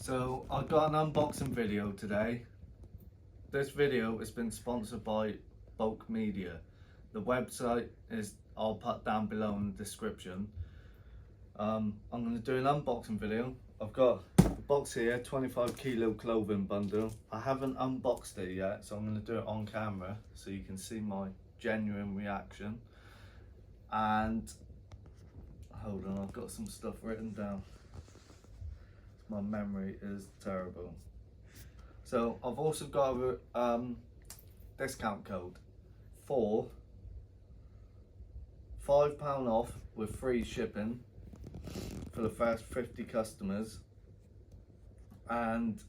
So I've got an unboxing video today. This video has been sponsored by Bulkmedia. The website is, I'll put down below in the description. I'm going to do an unboxing video. I've got the box here, 25 kilo clothing bundle. I haven't unboxed it yet, so I'm going to do it on camera so you can see my genuine reaction. And hold on, I've got some stuff written down. My memory is terrible. So I've also got a discount code for £5 off with free shipping for the first 50 customers, and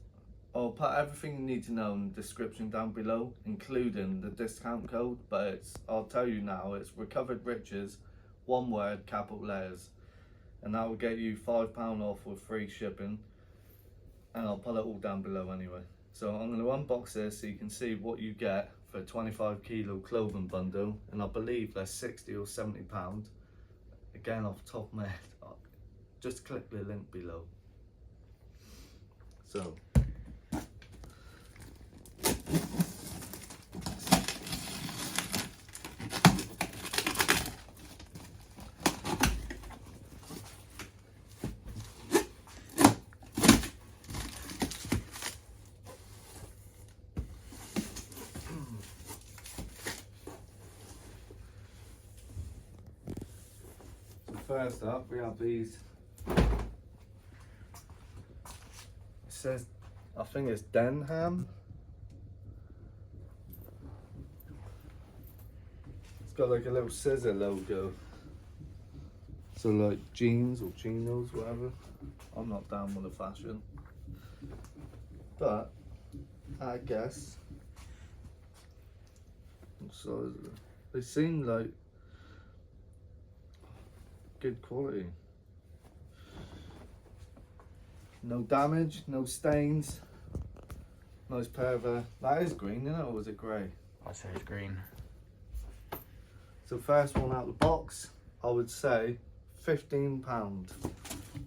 I'll put everything you need to know in the description down below, including the discount code. But I'll tell you now, it's Recovered Riches, one word, capital letters, and that will get you £5 off with free shipping, and I'll put it all down below anyway. So I'm going to unbox this so you can see what you get for a 25 kilo clothing bundle, and I believe they're £60 or £70. Again, off the top of my head, just click the link below. So first up, we have these. It says, I think it's Denham. It's got like a little scissor logo. So like jeans or chinos, whatever. I'm not down with the fashion, but I guess. So they seem like good quality. No damage, no stains. Nice pair of that is green, isn't it, or was it grey? I say it's green. So first one out of the box, I would say £15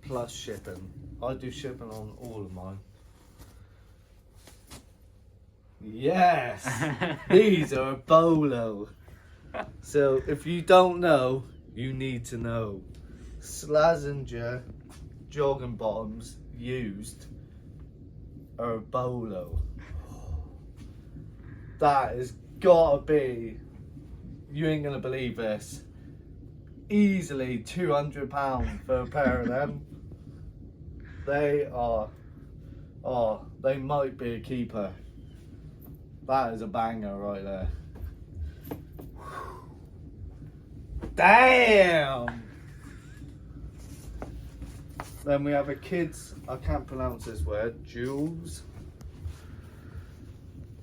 plus shipping. I do shipping on all of mine. Yes! These are a bolo. So if you don't know, you need to know. Slazenger jogging bottoms used are a bolo. That has gotta be, you ain't gonna believe this, easily £200 for a pair of them. They are, oh, they might be a keeper. That is a banger right there. Damn! Then we have a kids, I can't pronounce this word, Jules.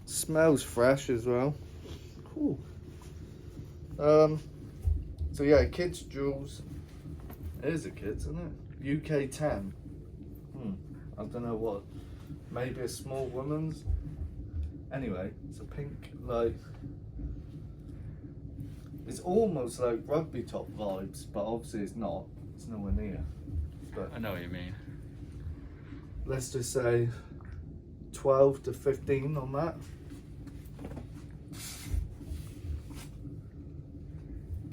Smells fresh as well. Cool. So yeah, kids Jules. It is a kids, isn't it? UK 10. I don't know what. Maybe a small woman's. Anyway, it's a pink, like, it's almost like rugby top vibes, but obviously it's not. It's nowhere near. But I know what you mean. let's just say 12 to 15 on that.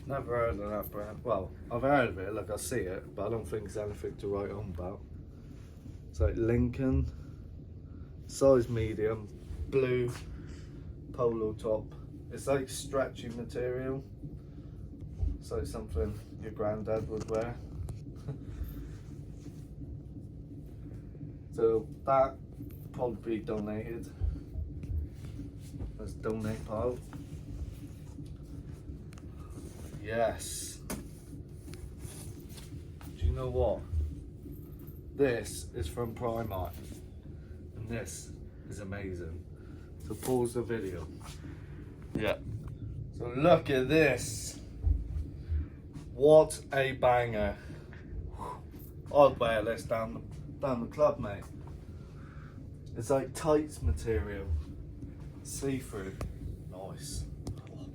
Never heard of that brand. Well, I've heard of it, like I see it, but I don't think it's anything to write on about. It's like Lincoln, size medium, blue polo top. It's like stretchy material. It's like something your granddad would wear. So that probably be donated. Let's donate pile. Yes. Do you know what? This is from Primark, and this is amazing. So pause the video. Yeah. So look at this. What a banger. I'd wear this down the club, mate. It's like tights material. See-through. Nice. Oh.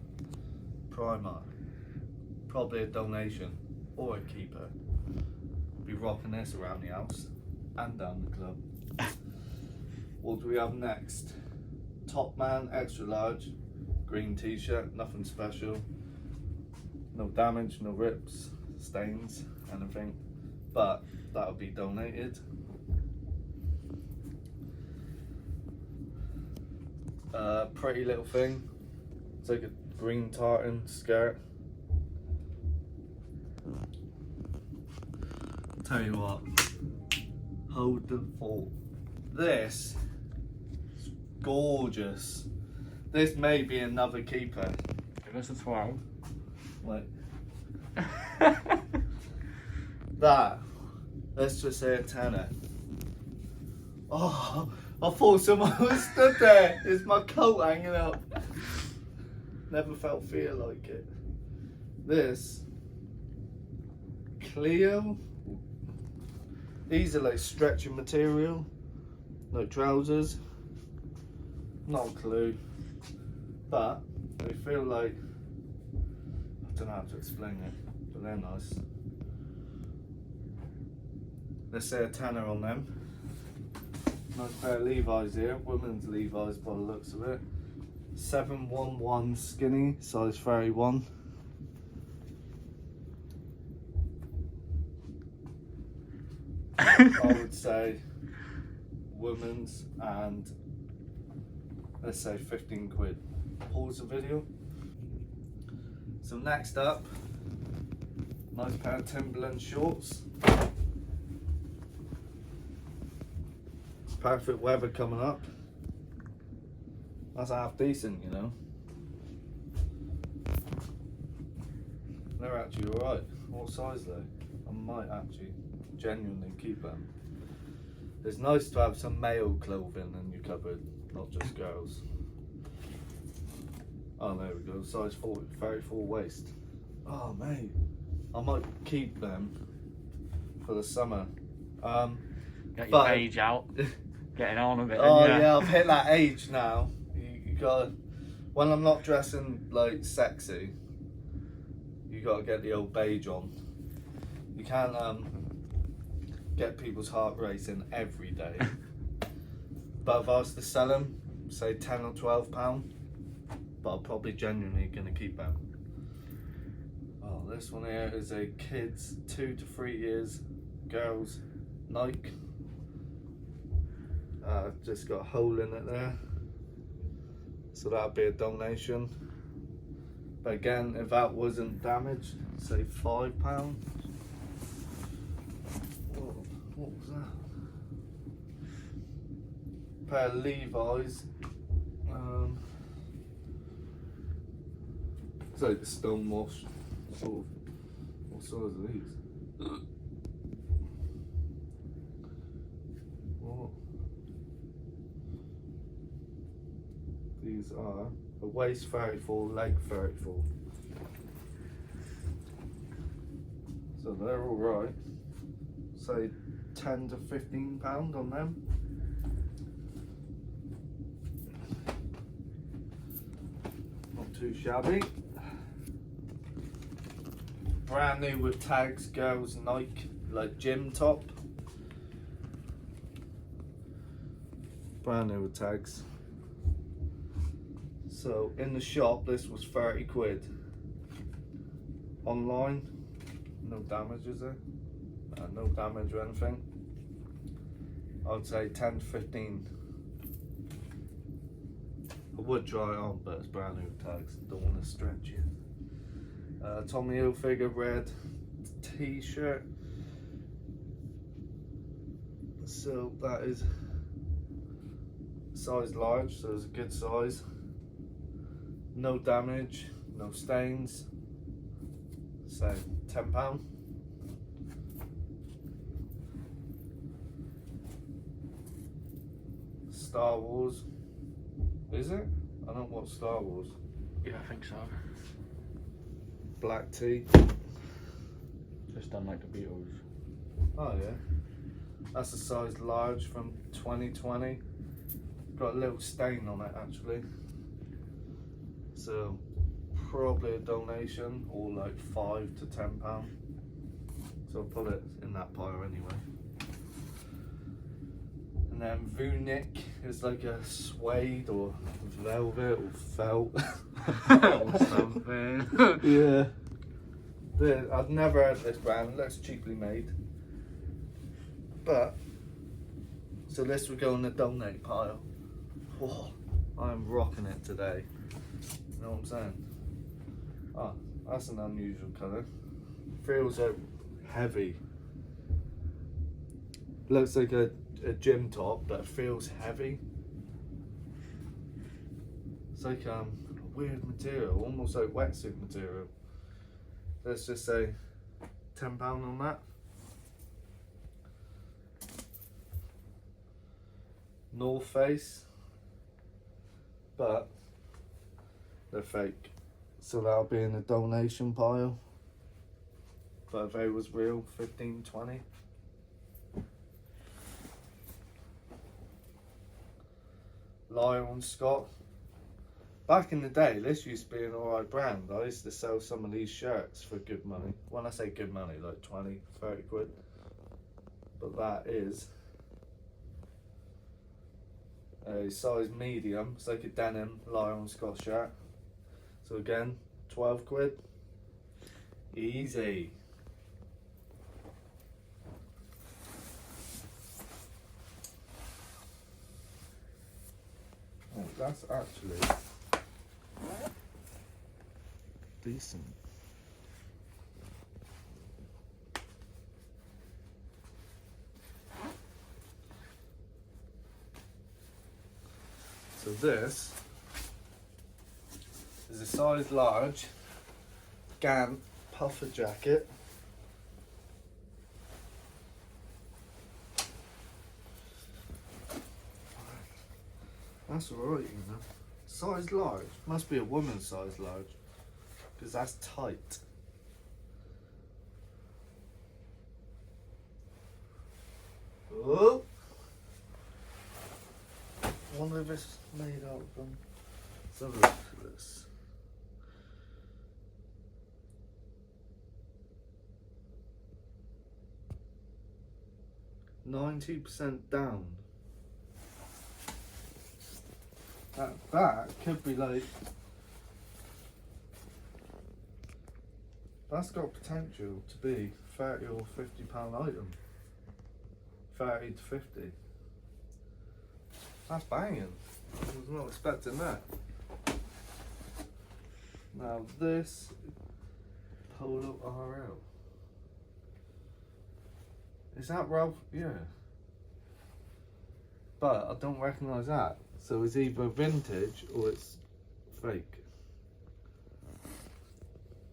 Primark. Probably a donation or a keeper. Be rocking this around the house. and down the club. What do we have next? Top Man extra large, green t-shirt, nothing special. No damage, no rips, stains, anything. But that'll be donated. Pretty little thing. It's like a green tartan skirt. Tell you what, hold the fort. This is gorgeous. This may be another keeper. Give us a 12. Like that. Let's just say a tenner. Oh, I thought someone was stood there. It's my coat hanging up. Never felt fear like it. This Cleo. These are like stretching material, like trousers. Not a clue, but they feel like, I don't know how to explain it, but they're nice. Let's say a tenner on them. Nice pair of Levi's here, women's Levi's by the looks of it. 711 skinny, size 31. I would say women's, and let's say 15 quid. Pause the video. So next up, nice pair of Timberland shorts. Perfect weather coming up. That's half decent, you know. They're actually alright. What size though? I might actually genuinely keep them. It's nice to have some male clothing in your cupboard, not just girls. Oh, there we go. Size 40, very full waist. Oh, mate, I might keep them for the summer. Get your age out. Getting on a bit. Oh yeah, I've hit that age now. You gotta, when I'm not dressing like sexy, you gotta get the old beige on. You can't get people's heart racing every day. But if I was to sell them, say £10 or £12, but I'm probably genuinely gonna keep them. Oh, this one here is a kids 2 to 3 years, girls Nike. Just got a hole in it there, so that'd be a donation. But again, if that wasn't damaged, say £5. What was that? Pair of Levi's. It's like the stonewash sort of. What size are these? What? These are a waist 34, leg 34. So they're all right. Say £10 to £15 on them. Not too shabby. Brand new with tags, girls Nike, like gym top. Brand new with tags. So in the shop this was 30 quid. Online, no damage is there? No damage or anything. I would say 10 to 15. I would try it on, but it's brand new tags. Don't want to stretch it. Tommy Hilfiger red t-shirt. So that is size large, so it's a good size. No damage, no stains. So £10. Star Wars. Is it? I don't watch Star Wars. Yeah, I think so. Black tea. Just done like the Beatles. Oh yeah. That's a size large from 2020. Got a little stain on it actually. So probably a donation, or like £5 to £10. So I'll put it in that pile anyway. And then Vunik is like a suede or velvet or felt. Or something. Yeah. I've never heard of this brand. It looks cheaply made. But, so this would go in the donate pile. Whoa, I'm rocking it today. You know what I'm saying? Oh, that's an unusual colour. Feels heavy. Looks like a gym top, but it feels heavy. It's like a weird material, almost like wetsuit material. Let's just say £10 on that. North Face, but they're fake, so that'll be in the donation pile. But if it was real, 15, 20. Lyle & Scott. Back in the day, this used to be an alright brand. I used to sell some of these shirts for good money. When I say good money, like 20, 30 quid. But that is a size medium. It's like a denim Lyle & Scott shirt. So again, 12 quid. Easy. Oh, that's actually decent. So this is a size large Gant puffer jacket. That's alright, you know. Size large. Must be a woman's size large. Because that's tight. Oh! I wonder if it's made out of them. Let's have a look at this. %90 down. That could be like, that's got potential to be £30 or £50 item. 30 to 50. That's banging. I was not expecting that. Now this Polo RL. Is that Ralph? Yeah. But I don't recognise that. So it's either vintage or it's fake.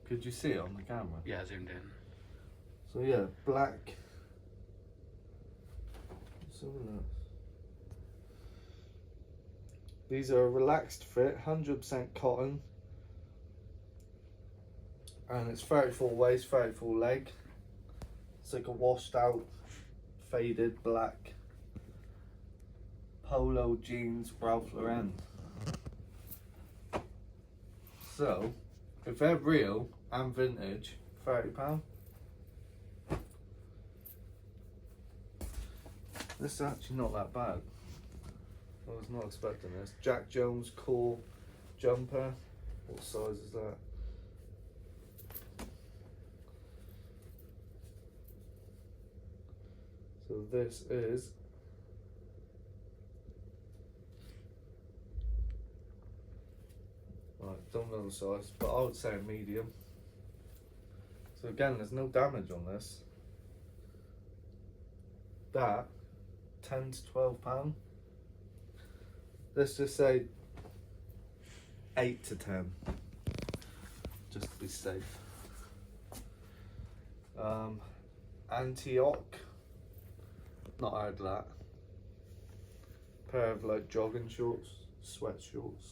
Could you see it on the camera? Yeah, zoomed in. So yeah, black. So look. These are a relaxed fit, 100% cotton. And it's 34 waist, 34 leg. It's like a washed out, faded black polo jeans Ralph Lauren. So, if they're real and vintage, £30. This is actually not that bad. I was not expecting this. Jack Jones core jumper. What size is that? So this is don't know the size, but I would say a medium. So again, there's no damage on this. That £10 to £12. Let's just say 8 to 10, just to be safe. Antioch, not heard of that. Pair of like jogging shorts, sweat shorts.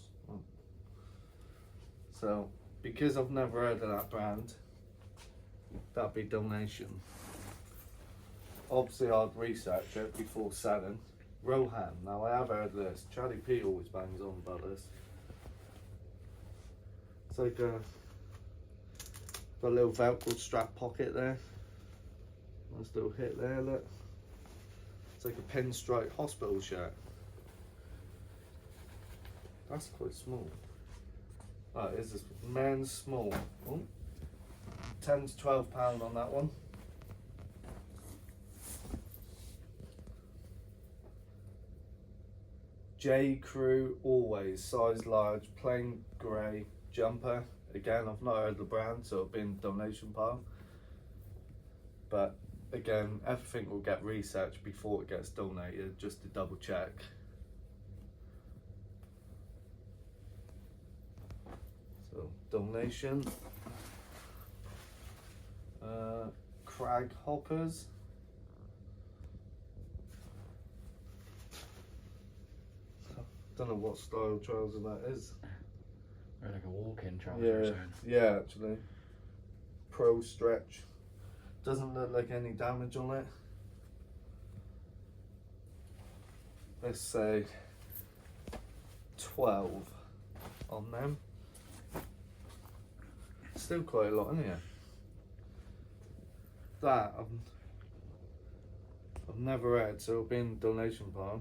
So, because I've never heard of that brand, that'd be donation. Obviously, I'd research it before selling. Rohan, now I have heard of this. Charlie P always bangs on about this. It's like got a little Velcro strap pocket there. Nice little hit there, look. It's like a pinstripe hospital shirt. That's quite small. Oh, it is this men's small. Oh, 10 to 12 pound on that one. J Crew Always, size large, plain grey jumper. Again, I've not heard the brand, so it'll be in the donation pile. But again, everything will get researched before it gets donated, just to double check. So, donation. Crag hoppers. Don't know what style trouser that is. They're like a walk-in trouser. Yeah, actually. Pro stretch. Doesn't look like any damage on it. Let's say 12 on them. Still quite a lot in here. That I've never had, so it'll be in the donation pile.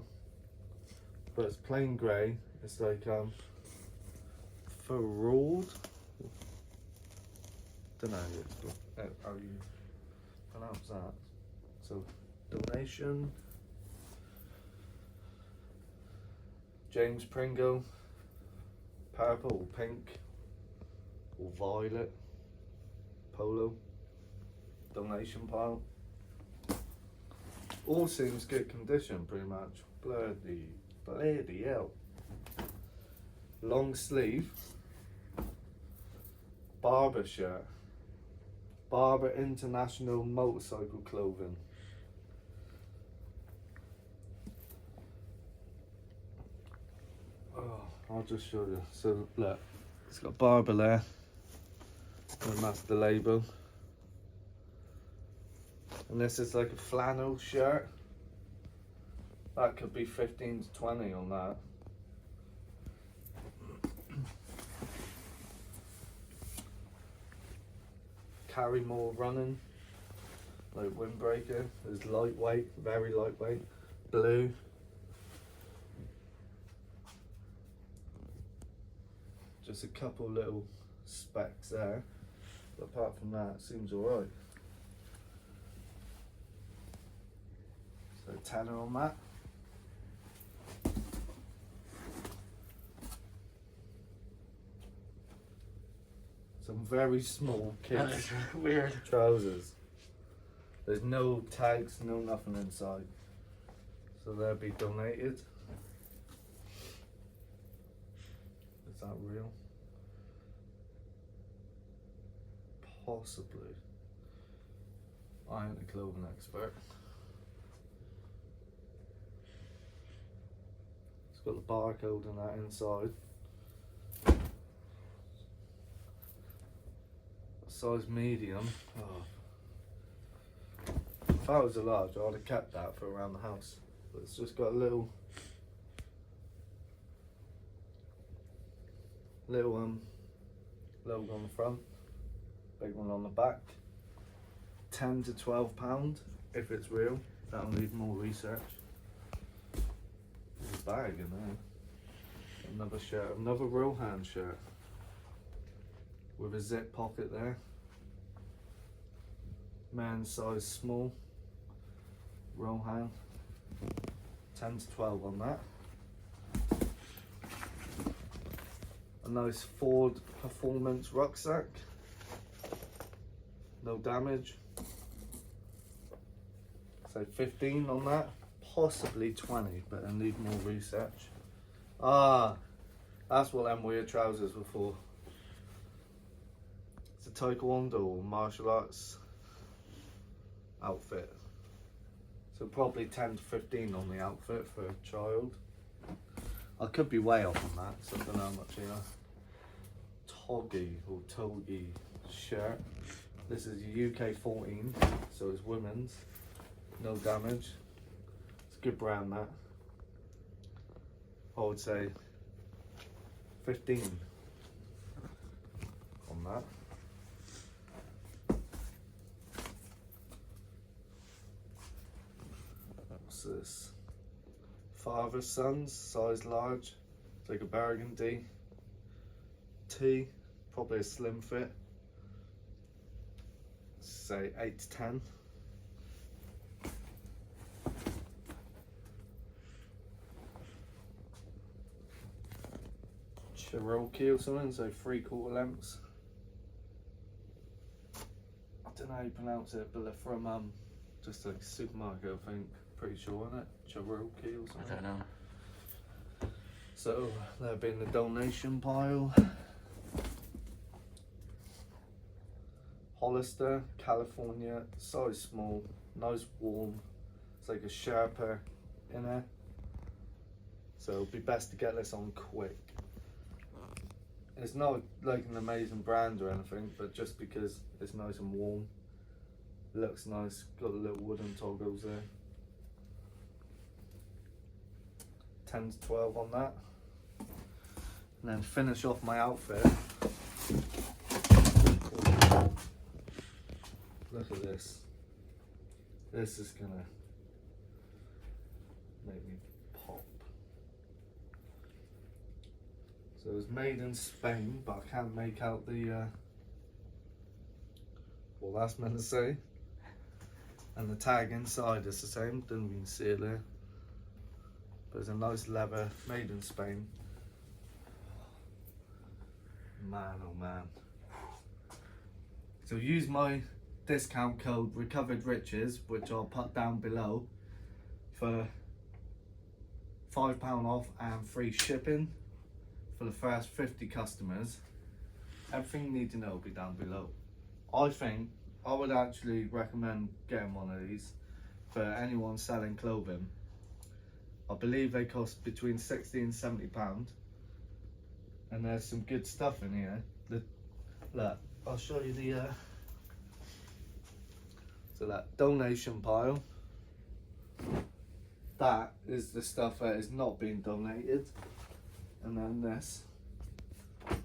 But it's plain grey. It's like referral. Don't know how you pronounce that. So donation. James Pringle. Purple or pink or violet. Polo. Donation pile. All seems good condition, pretty much. Bloody hell. Long sleeve. Barber shirt. Barber International Motorcycle Clothing. Oh, I'll just show you. So look, it's got Barber there. And that's the label. And this is like a flannel shirt. That could be 15 to 20 on that. Carry more running, like windbreaker. It's lightweight, very lightweight. Blue. Just a couple little specks there. But apart from that, it seems alright. So tenner on that. Some very small kids weird trousers. There's no tags, no nothing inside. So they'll be donated. Is that real? Possibly. I ain't a clothing expert. It's got the barcode on that inside. Size medium. Oh. If I was a large, I'd have kept that for around the house. But it's just got a little logo on the front, big one on the back. 10 to 12 pound if it's real. That'll need more research. There's a bag in there. Another shirt, another Rohan shirt with a zip pocket there. Men's size small. Rohan. 10 to 12 on that. A nice Ford Performance rucksack. No damage. So 15 on that. Possibly 20, but I need more research. Ah, that's what them weird trousers were for. It's a taekwondo or martial arts outfit. So probably 10 to 15 on the outfit for a child. I could be way off on that, so I don't know how much here. Toggy or togi shirt. This is UK 14, so it's women's. No damage. It's a good brand that. I would say 15 on that. What's this? Father Sons, size large. It's like a burgundy tee, probably a slim fit. Say 8 to 10. Cherokee or something, so 3/4 lengths. I don't know how you pronounce it, but they're from just like a supermarket, I think. Pretty sure, isn't it? Cherokee or something. I don't know. So they'll be in the donation pile. Hollister, California, size small, nice warm. It's like a Sherpa in it. So it'd be best to get this on quick. It's not like an amazing brand or anything, but just because it's nice and warm. Looks nice, got the little wooden toggles there. 10 to 12 on that. And then finish off my outfit. Look at this. This is gonna make me pop. So it was made in Spain, but I can't make out the what that's meant to say. And the tag inside is the same, didn't even see it there. But it's a nice leather, made in Spain. Man, oh man. So use my discount code Recovered Riches, which I'll put down below, for £5 off and free shipping for the first 50 customers. Everything you need to know will be down below. I think I would actually recommend getting one of these for anyone selling clothing. I believe they cost between £60 and £70, and there's some good stuff in here. Look, I'll show you the so that donation pile, that is the stuff that is not being donated, and then this, and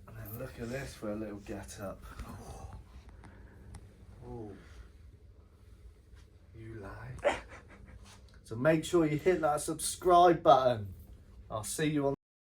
then look at this for a little get up. Oh, you lie. So make sure you hit that subscribe button. I'll see you on